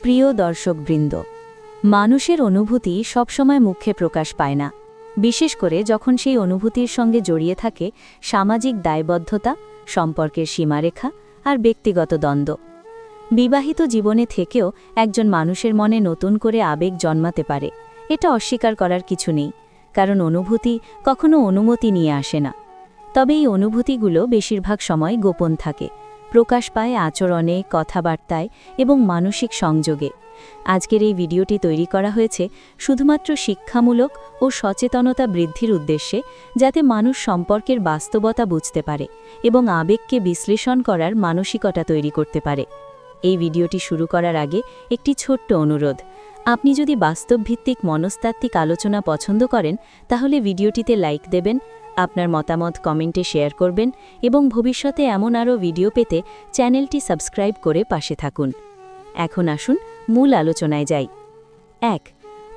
প্রিয় দর্শকবৃন্দ, মানুষের অনুভূতি সবসময় মুখে প্রকাশ পায় না, বিশেষ করে যখন সেই অনুভূতির সঙ্গে জড়িয়ে থাকে সামাজিক দায়বদ্ধতা, সম্পর্কের সীমারেখা আর ব্যক্তিগত দ্বন্দ্ব। বিবাহিত জীবনে থেকেও একজন মানুষের মনে নতুন করে আবেগ জন্মাতে পারে, এটা অস্বীকার করার কিছু নেই, কারণ অনুভূতি কখনো অনুমতি নিয়ে আসে না। তবে এই অনুভূতিগুলো বেশিরভাগ সময় গোপন থাকে, প্রকাশ পায় আচরণে, কথাবার্তায় এবং মানসিক সংযোগে। আজকের এই ভিডিওটি তৈরি করা হয়েছে শুধুমাত্র শিক্ষামূলক ও সচেতনতা বৃদ্ধির উদ্দেশ্যে, যাতে মানুষ সম্পর্কের বাস্তবতা বুঝতে পারে এবং আবেগকে বিশ্লেষণ করার মানসিকতা তৈরি করতে পারে। এই ভিডিওটি শুরু করার আগে একটি ছোট্ট অনুরোধ, আপনি যদি বাস্তবভিত্তিক মনস্তাত্ত্বিক আলোচনা পছন্দ করেন তাহলে ভিডিওটিতে লাইক দেবেন, আপনার মতামত কমেন্টে শেয়ার করবেন এবং ভবিষ্যতে এমন আরও ভিডিও পেতে চ্যানেলটি সাবস্ক্রাইব করে পাশে থাকুন। এখন আসুন মূল আলোচনায় যাই। ১.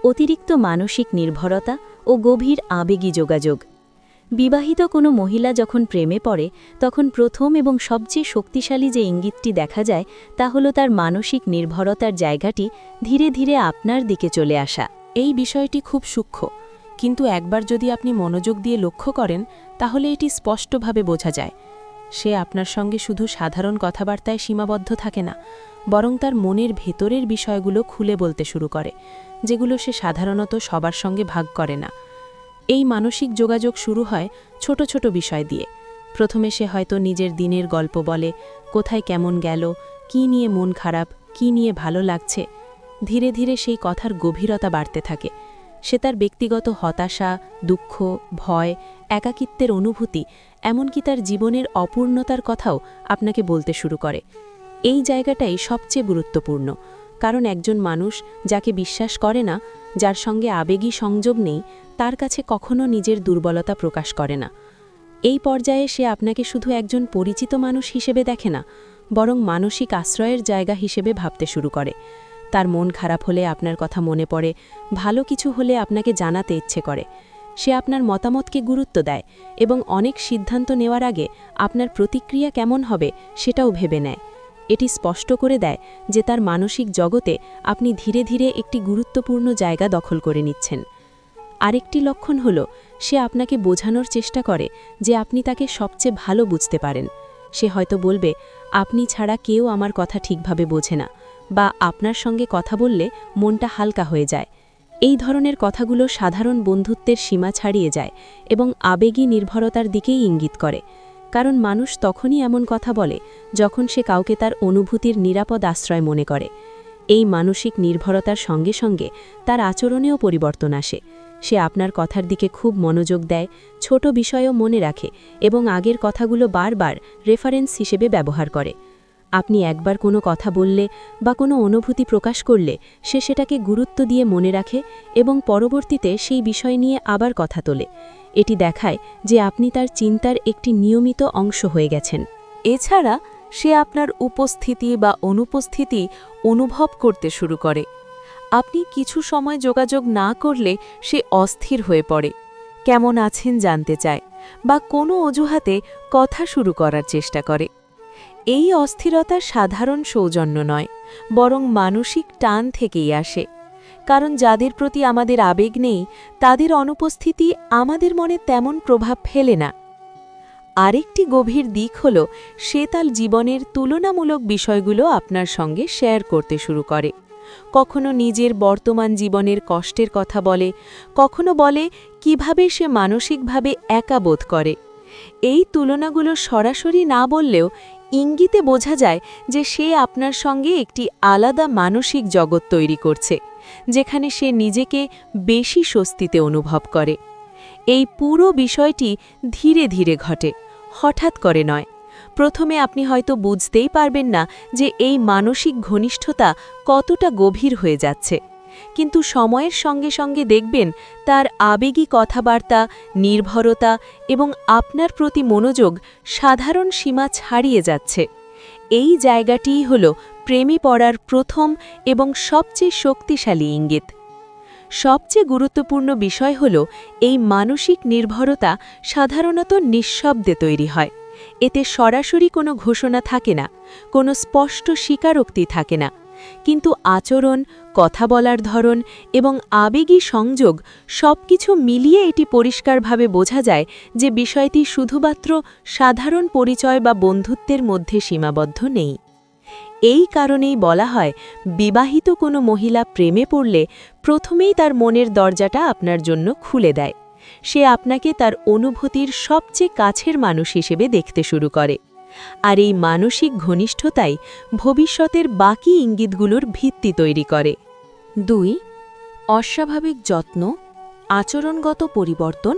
অতিরিক্ত মানসিক নির্ভরতা ও গভীর আবেগী যোগাযোগ। বিবাহিত কোনো মহিলা যখন প্রেমে পড়ে তখন প্রথম এবং সবচেয়ে শক্তিশালী যে ইঙ্গিতটি দেখা যায় তা হল তার মানসিক নির্ভরতার জায়গাটি ধীরে ধীরে আপনার দিকে চলে আসা। এই বিষয়টি খুব সূক্ষ্ম, কিন্তু একবার যদি আপনি মনোযোগ দিয়ে লক্ষ্য করেন তাহলে এটি স্পষ্টভাবে বোঝা যায়। সে আপনার সঙ্গে শুধু সাধারণ কথাবার্তায় সীমাবদ্ধ থাকে না, বরং তার মনের ভেতরের বিষয়গুলো খুলে বলতে শুরু করে, যেগুলো সে সাধারণত সবার সঙ্গে ভাগ করে না। এই মানসিক যোগাযোগ শুরু হয় ছোট ছোট বিষয় দিয়ে। প্রথমে সে হয়তো নিজের দিনের গল্প বলে, কোথায় কেমন গেল, কী নিয়ে মন খারাপ, কী নিয়ে ভালো লাগছে। ধীরে ধীরে সেই কথার গভীরতা বাড়তে থাকে। সে তার ব্যক্তিগত হতাশা, দুঃখ, ভয়, একাকিত্বের অনুভূতি, এমনকি তার জীবনের অপূর্ণতার কথাও আপনাকে বলতে শুরু করে। এই জায়গাটাই সবচেয়ে গুরুত্বপূর্ণ, কারণ একজন মানুষ যাকে বিশ্বাস করে না, যার সঙ্গে আবেগী সংযোগ নেই, তার কাছে কখনো নিজের দুর্বলতা প্রকাশ করে না। এই পর্যায়ে সে আপনাকে শুধু একজন পরিচিত মানুষ হিসেবে দেখে না, বরং মানসিক আশ্রয়ের জায়গা হিসেবে ভাবতে শুরু করে। তার মন খারাপ হলে আপনার কথা মনে পড়ে, ভালো কিছু হলে আপনাকে জানাতে ইচ্ছে করে। সে আপনার মতামতকে গুরুত্ব দেয় এবং অনেক সিদ্ধান্ত নেওয়ার আগে আপনার প্রতিক্রিয়া কেমন হবে সেটাও ভেবে নেয়। এটি স্পষ্ট করে দেয় যে তার মানসিক জগতে আপনি ধীরে ধীরে একটি গুরুত্বপূর্ণ জায়গা দখল করে নিচ্ছেন। আরেকটি লক্ষণ হল সে আপনাকে বোঝানোর চেষ্টা করে যে আপনি তাকে সবচেয়ে ভালো বুঝতে পারেন। সে হয়তো বলবে, আপনি ছাড়া কেউ আমার কথা ঠিকভাবে বোঝে না, বা আপনার সঙ্গে কথা বললে মনটা হালকা হয়ে যায়। এই ধরনের কথাগুলো সাধারণ বন্ধুত্বের সীমা ছাড়িয়ে যায় এবং আবেগী নির্ভরতার দিকেই ইঙ্গিত করে, কারণ মানুষ তখনই এমন কথা বলে যখন সে কাউকে তার অনুভূতির নিরাপদ আশ্রয় মনে করে। এই মানসিক নির্ভরতার সঙ্গে সঙ্গে তার আচরণেও পরিবর্তন আসে। সে আপনার কথার দিকে খুব মনোযোগ দেয়, ছোট বিষয়ও মনে রাখে এবং আগের কথাগুলো বারবার রেফারেন্স হিসেবে ব্যবহার করে। আপনি একবার কোনো কথা বললে বা কোনো অনুভূতি প্রকাশ করলে সে সেটাকে গুরুত্ব দিয়ে মনে রাখে এবং পরবর্তীতে সেই বিষয় নিয়ে আবার কথা তোলে। এটি দেখায় যে আপনি তার চিন্তার একটি নিয়মিত অংশ হয়ে গেছেন। এছাড়া সে আপনার উপস্থিতি বা অনুপস্থিতি অনুভব করতে শুরু করে। আপনি কিছু সময় যোগাযোগ না করলে সে অস্থির হয়ে পড়ে, কেমন আছেন জানতে চায় বা কোনো অজুহাতে কথা শুরু করার চেষ্টা করে। এই অস্থিরতা সাধারণ সৌজন্য নয়, বরং মানসিক টান থেকেই আসে, কারণ যাদের প্রতি আমাদের আবেগ নেই তাদের অনুপস্থিতি আমাদের মনে তেমন প্রভাব ফেলে না। আরেকটি গভীর দিক হল সে তার জীবনের তুলনামূলক বিষয়গুলো আপনার সঙ্গে শেয়ার করতে শুরু করে। কখনো নিজের বর্তমান জীবনের কষ্টের কথা বলে, কখনো বলে কিভাবে সে মানসিকভাবে একা বোধ করে। এই তুলনাগুলো সরাসরি না বললেও ইঙ্গিতে বোঝা যায় যে সে আপনার সঙ্গে একটি আলাদা মানসিক জগৎ তৈরি করছে, যেখানে সে নিজেকে বেশি স্বস্তিতে অনুভব করে। এই পুরো বিষয়টি ধীরে ধীরে ঘটে, হঠাৎ করে নয়। প্রথমে আপনি হয়তো বুঝতেই পারবেন না যে এই মানসিক ঘনিষ্ঠতা কতটা গভীর হয়ে যাচ্ছে, কিন্তু সময়ের সঙ্গে সঙ্গে দেখবেন তার আবেগী কথাবার্তা, নির্ভরতা এবং আপনার প্রতি মনোযোগ সাধারণ সীমা ছাড়িয়ে যাচ্ছে। এই জায়গাটিই হল প্রেমে পড়ার প্রথম এবং সবচেয়ে শক্তিশালী ইঙ্গিত। সবচেয়ে গুরুত্বপূর্ণ বিষয় হল এই মানসিক নির্ভরতা সাধারণত নিঃশব্দে তৈরি হয়। এতে সরাসরি কোনো ঘোষণা থাকে না, কোনো স্পষ্ট স্বীকারোক্তি থাকে না, কিন্তু আচরণ, কথা বলার ধরন এবং আবেগী সংযোগ সবকিছু মিলিয়ে এটি পরিষ্কারভাবে বোঝা যায় যে বিষয়টি শুধুমাত্র সাধারণ পরিচয় বা বন্ধুত্বের মধ্যে সীমাবদ্ধ নেই। এই কারণেই বলা হয়, বিবাহিত কোনো মহিলা প্রেমে পড়লে প্রথমেই তার মনের দরজাটা আপনার জন্য খুলে দেয়। সে আপনাকে তার অনুভূতির সবচেয়ে কাছের মানুষ হিসেবে দেখতে শুরু করে। আর এই মানসিক ঘনিষ্ঠতাই ভবিষ্যতের বাকি ইঙ্গিতগুলোর ভিত্তি তৈরি করে। 2. অস্বাভাবিক যত্ন, আচরণগত পরিবর্তন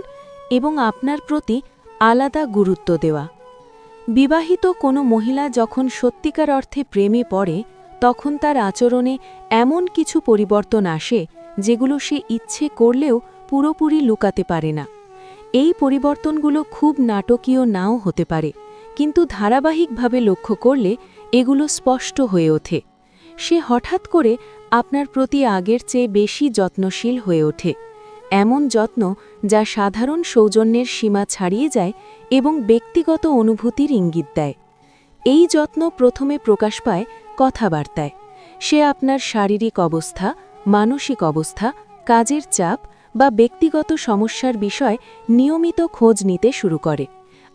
এবং আপনার প্রতি আলাদা গুরুত্ব দেওয়া। বিবাহিত কোনো মহিলা যখন সত্যিকার অর্থে প্রেমে পড়ে, তখন তার আচরণে এমন কিছু পরিবর্তন আসে যেগুলো সে ইচ্ছে করলেও পুরোপুরি লুকাতে পারে না। এই পরিবর্তনগুলো খুব নাটকীয় নাও হতে পারে, কিন্তু ধারাবাহিকভাবে লক্ষ্য করলে এগুলো স্পষ্ট হয়ে ওঠে। সে হঠাৎ করে আপনার প্রতি আগের চেয়ে বেশি যত্নশীল হয়ে ওঠে, এমন যত্ন যা সাধারণ সৌজন্যের সীমা ছাড়িয়ে যায় এবং ব্যক্তিগত অনুভূতির ইঙ্গিত দেয়। এই যত্ন প্রথমে প্রকাশ পায় কথাবার্তায়। সে আপনার শারীরিক অবস্থা, মানসিক অবস্থা, কাজের চাপ বা ব্যক্তিগত সমস্যার বিষয় নিয়মিত খোঁজ নিতে শুরু করে।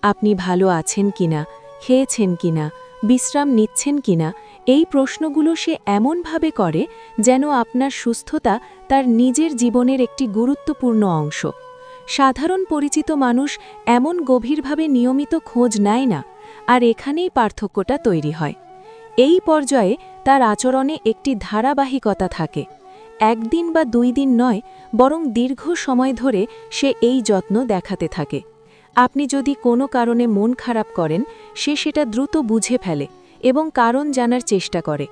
আপনি ভালো আছেন কিনা, খেয়েছেন কিনা, বিশ্রাম নিচ্ছেন কিনা, এই প্রশ্নগুলো সে এমনভাবে করে যেন আপনার সুস্থতা তার নিজের জীবনের একটি গুরুত্বপূর্ণ অংশ। সাধারণ পরিচিত মানুষ এমন গভীরভাবে নিয়মিত খোঁজ নেয় না, আর এখানেই পার্থক্যটা তৈরি হয়। এই পর্যায়ে তার আচরণে একটি ধারাবাহিকতা থাকে। একদিন বা 2 দিন নয়, বরং দীর্ঘ সময় ধরে সে এই যত্ন দেখাতে থাকে। আপনি যদি কোনো কারণে মন খারাপ করেন, সে সেটা দ্রুত বুঝে ফেলে এবং কারণ জানার চেষ্টা করে।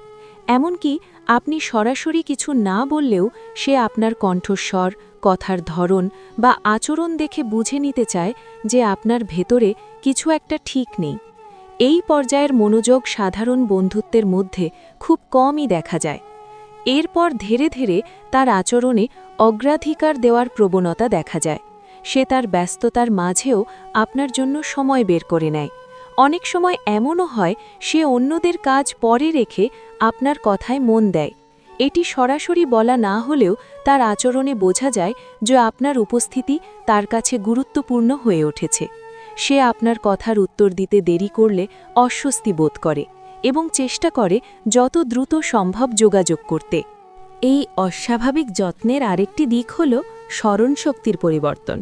এমনকি আপনি সরাসরি কিছু না বললেও সে আপনার কণ্ঠস্বর, কথার ধরন বা আচরণ দেখে বুঝে নিতে চায় যে আপনার ভেতরে কিছু একটা ঠিক নেই। এই পর্যায়ের মনোযোগ সাধারণ বন্ধুত্বের মধ্যে খুব কমই দেখা যায়। এরপর ধীরে ধীরে তার আচরণে অগ্রাধিকার দেওয়ার প্রবণতা দেখা যায়। সে তার ব্যস্ততার মাঝেও আপনার জন্য সময় বের করে নেয়। অনেক সময় এমনও হয় সে অন্যদের কাজ পরে রেখে আপনার কথায় মন দেয়। এটি সরাসরি বলা না হলেও তার আচরণে বোঝা যায় যে আপনার উপস্থিতি তার কাছে গুরুত্বপূর্ণ হয়ে উঠেছে। সে আপনার কথার উত্তর দিতে দেরি করলে অস্বস্তি বোধ করে এবং চেষ্টা করে যত দ্রুত সম্ভব যোগাযোগ করতে। এই অস্বাভাবিক যত্নের আরেকটি দিক হল স্মরণশক্তির পরিবর্তন।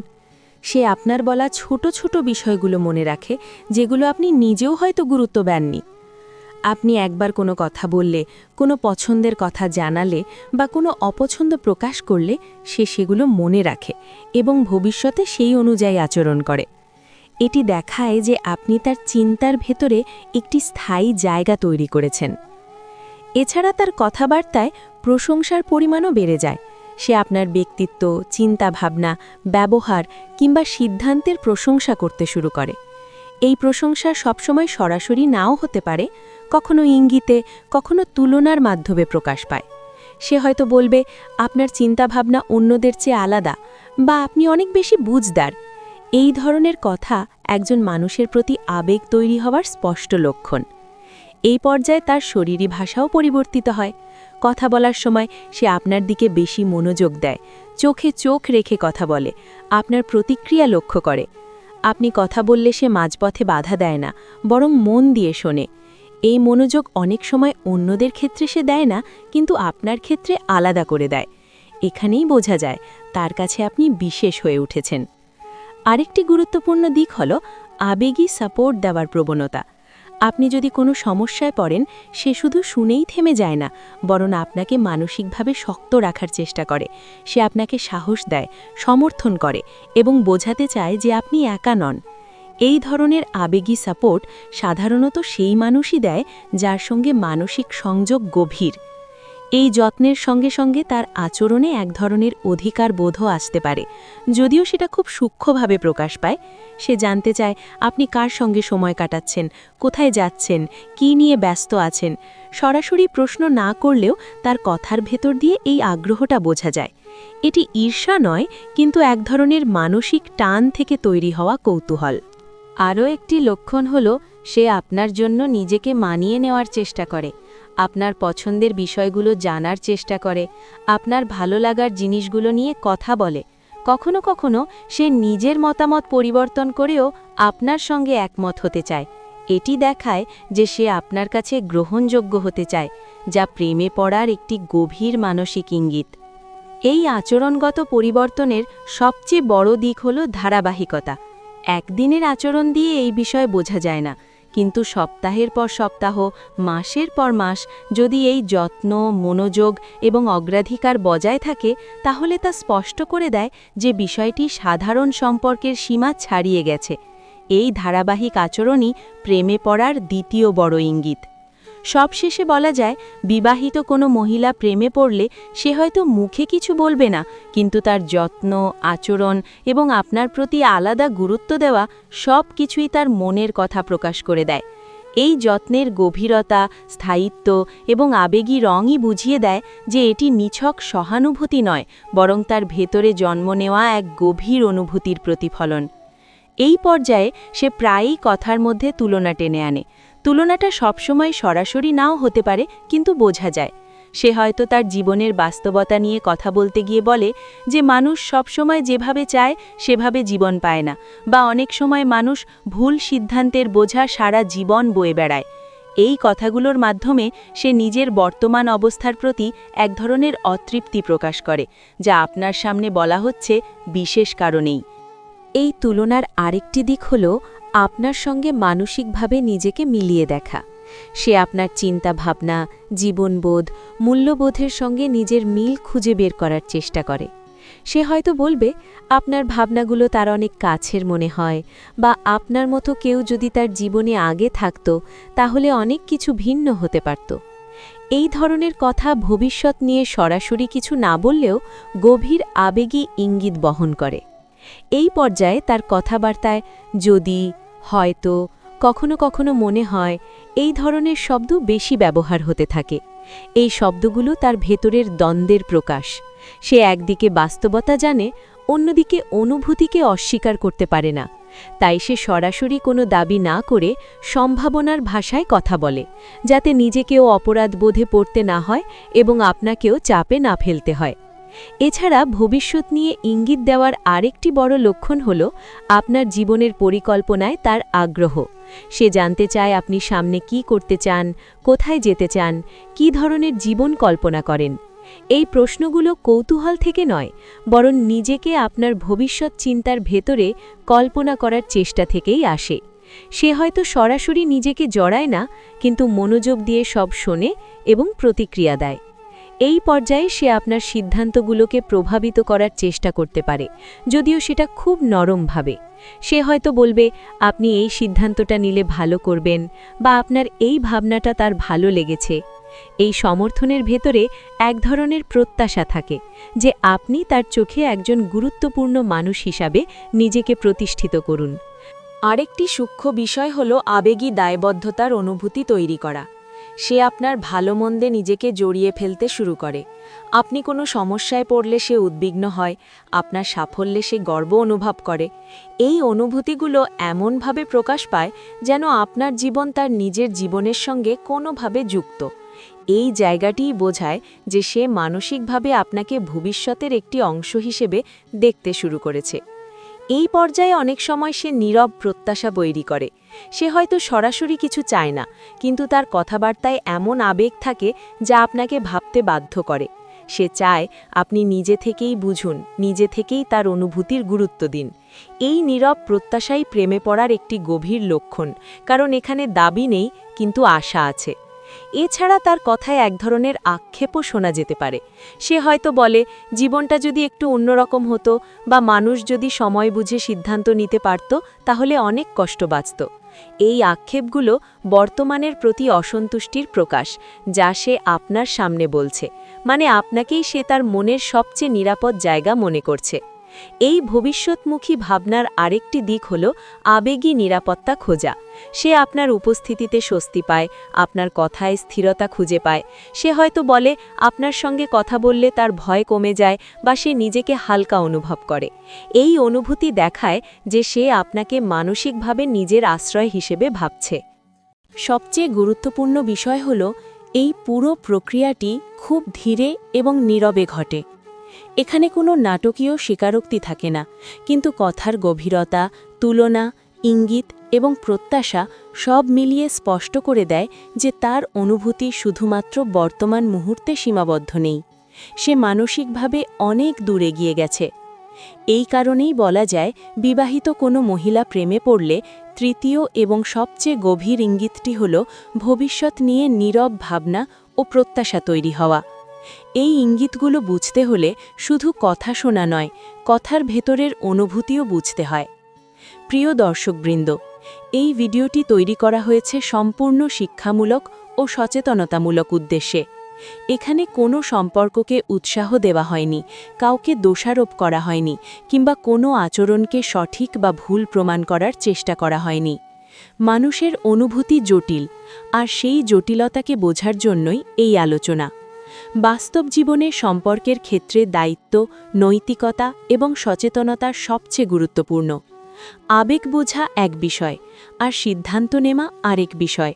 সে আপনার বলা ছোট ছোট বিষয়গুলো মনে রাখে, যেগুলো আপনি নিজেও হয়তো গুরুত্ব দেননি। আপনি একবার কোনো কথা বললে, কোনো পছন্দের কথা জানালে বা কোনো অপছন্দ প্রকাশ করলে সে সেগুলো মনে রাখে এবং ভবিষ্যতে সেই অনুযায়ী আচরণ করে। এটি দেখায় যে আপনি তার চিন্তার ভেতরে একটি স্থায়ী জায়গা তৈরি করেছেন। এছাড়া তার কথাবার্তায় প্রশংসার পরিমাণও বেড়ে যায়। সে আপনার ব্যক্তিত্ব, চিন্তাভাবনা, ব্যবহার কিংবা সিদ্ধান্তের প্রশংসা করতে শুরু করে। এই প্রশংসা সবসময় সরাসরি নাও হতে পারে, কখনো ইঙ্গিতে, কখনো তুলনার মাধ্যমে প্রকাশ পায়। সে হয়তো বলবে, আপনার চিন্তাভাবনা অন্যদের চেয়ে আলাদা, বা আপনি অনেক বেশি বুঝদার। এই ধরনের কথা একজন মানুষের প্রতি আবেগ তৈরি হওয়ার স্পষ্ট লক্ষণ। এই পর্যায়ে তার শরীরী ভাষাও পরিবর্তিত হয়। কথা বলার সময় সে আপনার দিকে বেশি মনোযোগ দেয়, চোখে চোখ রেখে কথা বলে, আপনার প্রতিক্রিয়া লক্ষ্য করে। আপনি কথা বললে সে মাঝপথে বাধা দেয় না, বরং মন দিয়ে শোনে। এই মনোযোগ অনেক সময় অন্যদের ক্ষেত্রে সে দেয় না, কিন্তু আপনার ক্ষেত্রে আলাদা করে দেয়। এখানেই বোঝা যায় তার কাছে আপনি বিশেষ হয়ে উঠেছেন। আরেকটি গুরুত্বপূর্ণ দিক হল আবেগী সাপোর্ট দেওয়ার প্রবণতা। আপনি যদি কোনো সমস্যায় পড়েন, সে শুধু শুনেই থেমে যায় না, বরং আপনাকে মানসিকভাবে শক্ত রাখার চেষ্টা করে। সে আপনাকে সাহস দেয়, সমর্থন করে এবং বোঝাতে চায় যে আপনি একা নন। এই ধরনের আবেগী সাপোর্ট সাধারণত সেই মানুষই দেয় যার সঙ্গে মানসিক সংযোগ গভীর। এই যত্নের সঙ্গে সঙ্গে তার আচরণে এক ধরনের অধিকার বোধও আসতে পারে, যদিও সেটা খুব সূক্ষ্মভাবে প্রকাশ পায়। সে জানতে চায় আপনি কার সঙ্গে সময় কাটাচ্ছেন, কোথায় যাচ্ছেন, কী নিয়ে ব্যস্ত আছেন। সরাসরি প্রশ্ন না করলেও তার কথার ভেতর দিয়ে এই আগ্রহটা বোঝা যায়। এটি ঈর্ষা নয়, কিন্তু এক ধরনের মানসিক টান থেকে তৈরি হওয়া কৌতূহল। আরও একটি লক্ষণ হল সে আপনার জন্য নিজেকে মানিয়ে নেওয়ার চেষ্টা করে। আপনার পছন্দের বিষয়গুলো জানার চেষ্টা করে, আপনার ভালো লাগার জিনিসগুলো নিয়ে কথা বলে। কখনো কখনো সে নিজের মতামত পরিবর্তন করেও আপনার সঙ্গে একমত হতে চায়। এটি দেখায় যে সে আপনার কাছে গ্রহণযোগ্য হতে চায়, যা প্রেমে পড়ার একটি গভীর মানসিক ইঙ্গিত। এই আচরণগত পরিবর্তনের সবচেয়ে বড় দিক হল ধারাবাহিকতা। একদিনের আচরণ দিয়ে এই বিষয় বোঝা যায় না, কিন্তু সপ্তাহের পর সপ্তাহ, মাসের পর মাস যদি এই যত্ন, মনোযোগ এবং অগ্রাধিকার বজায় থাকে, তাহলে তা স্পষ্ট করে দেয় যে বিষয়টি সাধারণ সম্পর্কের সীমা ছাড়িয়ে গেছে। এই ধারাবাহিক আচরণই প্রেমে পড়ার দ্বিতীয় বড় ইঙ্গিত। সবশেষে বলা যায়, বিবাহিত কোনো মহিলা প্রেমে পড়লে সে হয়তো মুখে কিছু বলবে না, কিন্তু তার যত্ন, আচরণ এবং আপনার প্রতি আলাদা গুরুত্ব দেওয়া সব কিছুই তার মনের কথা প্রকাশ করে দেয়। এই যত্নের গভীরতা, স্থায়িত্ব এবং আবেগী রঙই বুঝিয়ে দেয় যে এটি নিছক সহানুভূতি নয়, বরং তার ভেতরে জন্ম নেওয়া এক গভীর অনুভূতির প্রতিফলন। এই পর্যায়ে সে প্রায়ই কথার মধ্যে তুলনা টেনে আনে। তুলনাটা সবসময় সরাসরি নাও হতে পারে, কিন্তু বোঝা যায়। সে হয়তো তার জীবনের বাস্তবতা নিয়ে কথা বলতে গিয়ে বলে যে মানুষ সবসময় যেভাবে চায় সেভাবে জীবন পায় না, বা অনেক সময় মানুষ ভুল সিদ্ধান্তের বোঝা সারা জীবন বয়ে বেড়ায়। এই কথাগুলোর মাধ্যমে সে নিজের বর্তমান অবস্থার প্রতি এক ধরনের অতৃপ্তি প্রকাশ করে, যা আপনার সামনে বলা হচ্ছে বিশেষ কারণেই। এই তুলনার আরেকটি দিক হল আপনার সঙ্গে মানসিকভাবে নিজেকে মিলিয়ে দেখা। সে আপনার চিন্তা ভাবনা, জীবনবোধ, মূল্যবোধের সঙ্গে নিজের মিল খুঁজে বের করার চেষ্টা করে। সে হয়তো বলবে, আপনার ভাবনাগুলো তার অনেক কাছের মনে হয়, বা আপনার মতো কেউ যদি তার জীবনে আগে থাকত তাহলে অনেক কিছু ভিন্ন হতে পারত। এই ধরনের কথা ভবিষ্যৎ নিয়ে সরাসরি কিছু না বললেও গভীর আবেগী ইঙ্গিত বহন করে। এই পর্যায়ে তার কথাবার্তায় যদি, হয়তো, কখনো কখনো মনে হয় এই ধরনের শব্দ বেশি ব্যবহার হতে থাকে। এই শব্দগুলো তার ভেতরের দ্বন্দ্বের প্রকাশ। সে একদিকে বাস্তবতা জানে, অন্যদিকে অনুভূতিকে অস্বীকার করতে পারে না। তাই সে সরাসরি কোনো দাবি না করে সম্ভাবনার ভাষায় কথা বলে, যাতে নিজেকেও অপরাধবোধে পড়তে না হয় এবং আপনাকেও চাপে না ফেলতে হয়। এছাড়া ভবিষ্যৎ নিয়ে ইঙ্গিত দেওয়ার আরেকটি বড় লক্ষণ হল আপনার জীবনের পরিকল্পনায় তার আগ্রহ। সে জানতে চায় আপনি সামনে কি করতে চান, কোথায় যেতে চান, কী ধরনের জীবন কল্পনা করেন। এই প্রশ্নগুলো কৌতূহল থেকে নয়, বরং নিজেকে আপনার ভবিষ্যৎ চিন্তার ভেতরে কল্পনা করার চেষ্টা থেকেই আসে। সে হয়তো সরাসরি নিজেকে জড়ায় না, কিন্তু মনোযোগ দিয়ে সব শোনে এবং প্রতিক্রিয়া দেয়। এই পর্যায়ে সে আপনার সিদ্ধান্তগুলোকে প্রভাবিত করার চেষ্টা করতে পারে, যদিও সেটা খুব নরমভাবে। সে হয়তো বলবে, আপনি এই সিদ্ধান্তটা নিলে ভালো করবেন, বা আপনার এই ভাবনাটা তার ভালো লেগেছে। এই সমর্থনের ভেতরে এক ধরনের প্রত্যাশা থাকে যে আপনি তার চোখে একজন গুরুত্বপূর্ণ মানুষ হিসাবে নিজেকে প্রতিষ্ঠিত করুন। আরেকটি সূক্ষ্ম বিষয় হল আবেগী দায়বদ্ধতার অনুভূতি তৈরি করা। সে আপনার ভালো মন্দে নিজেকে জড়িয়ে ফেলতে শুরু করে। আপনি কোনো সমস্যায় পড়লে সে উদ্বিগ্ন হয়, আপনার সাফল্যে সে গর্ব অনুভব করে। এই অনুভূতিগুলো এমনভাবে প্রকাশ পায় যেন আপনার জীবন তার নিজের জীবনের সঙ্গে কোনোভাবে যুক্ত। এই জায়গাটিই বোঝায় যে সে মানসিকভাবে আপনাকে ভবিষ্যতের একটি অংশ হিসেবে দেখতে শুরু করেছে। এই পর্যায়ে অনেক সময় সে নীরব প্রত্যাশা তৈরি করে। সে হয়তো সরাসরি কিছু চায় না, কিন্তু তার কথাবার্তায় এমন আবেগ থাকে যা আপনাকে ভাবতে বাধ্য করে। সে চায় আপনি নিজে থেকেই বুঝুন, নিজে থেকেই তার অনুভূতির গুরুত্ব দিন। এই নীরব প্রত্যাশাই প্রেমে পড়ার একটি গভীর লক্ষণ, কারণ এখানে দাবি নেই, কিন্তু আশা আছে। এছাড়া তার কথায় এক ধরনের আক্ষেপও শোনা যেতে পারে। সে হয়তো বলে, জীবনটা যদি একটু অন্যরকম হতো, বা মানুষ যদি সময় বুঝে সিদ্ধান্ত নিতে পারত, তাহলে অনেক কষ্ট বাঁচত। এই আক্ষেপগুলো বর্তমানের প্রতি অসন্তুষ্টির প্রকাশ, যা সে আপনার সামনে বলছে, মানে আপনাকেই সে তার মনের সবচেয়ে নিরাপদ জায়গা মনে করছে। এই ভবিষ্যৎমুখী ভাবনার আরেকটি দিক হল আবেগী নিরাপত্তা খোঁজা। সে আপনার উপস্থিতিতে স্বস্তি পায়, আপনার কথায় স্থিরতা খুঁজে পায়। সে হয়তো বলে, আপনার সঙ্গে কথা বললে তার ভয় কমে যায়, বা সে নিজেকে হালকা অনুভব করে। এই অনুভূতি দেখায় যে সে আপনাকে মানসিকভাবে নিজের আশ্রয় হিসেবে ভাবছে। সবচেয়ে গুরুত্বপূর্ণ বিষয় হল, এই পুরো প্রক্রিয়াটি খুব ধীরে এবং নীরবে ঘটে। এখানে কোনো নাটকীয় স্বীকারোক্তি থাকে না, কিন্তু কথার গভীরতা, তুলনা, ইঙ্গিত এবং প্রত্যাশা সব মিলিয়ে স্পষ্ট করে দেয় যে তার অনুভূতি শুধুমাত্র বর্তমান মুহূর্তে সীমাবদ্ধ নেই, সে মানসিকভাবে অনেক দূরে গিয়ে গেছে। এই কারণেই বলা যায়, বিবাহিত কোনো মহিলা প্রেমে পড়লে তৃতীয় এবং সবচেয়ে গভীর ইঙ্গিতটি হল ভবিষ্যৎ নিয়ে নীরব ভাবনা ও প্রত্যাশা তৈরি হওয়া। এই ইঙ্গিতগুলো বুঝতে হলে শুধু কথা শোনা নয়, কথার ভেতরের অনুভূতিও বুঝতে হয়। প্রিয় দর্শকবৃন্দ, এই ভিডিওটি তৈরি করা হয়েছে সম্পূর্ণ শিক্ষামূলক ও সচেতনতামূলক উদ্দেশ্যে। এখানে কোনো সম্পর্ককে উৎসাহ দেওয়া হয়নি, কাউকে দোষারোপ করা হয়নি, কিংবা কোনো আচরণকে সঠিক বা ভুল প্রমাণ করার চেষ্টা করা হয়নি। মানুষের অনুভূতি জটিল, আর সেই জটিলতাকে বোঝার জন্যই এই আলোচনা। বাস্তব জীবনে সম্পর্কের ক্ষেত্রে দায়িত্ব, নৈতিকতা এবং সচেতনতা সবচেয়ে গুরুত্বপূর্ণ। আবেগ বোঝা এক বিষয়, আর সিদ্ধান্ত নেওয়া আরেক বিষয়।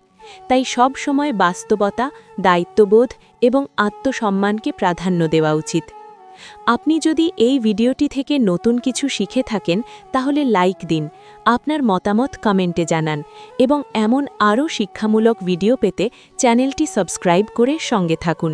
তাই সব সময় বাস্তবতা, দায়িত্ববোধ এবং আত্মসম্মানকে প্রাধান্য দেওয়া উচিত। আপনি যদি এই ভিডিওটি থেকে নতুন কিছু শিখে থাকেন, তাহলে লাইক দিন, আপনার মতামত কমেন্টে জানান এবং এমন আরও শিক্ষামূলক ভিডিও পেতে চ্যানেলটি সাবস্ক্রাইব করে সঙ্গে থাকুন।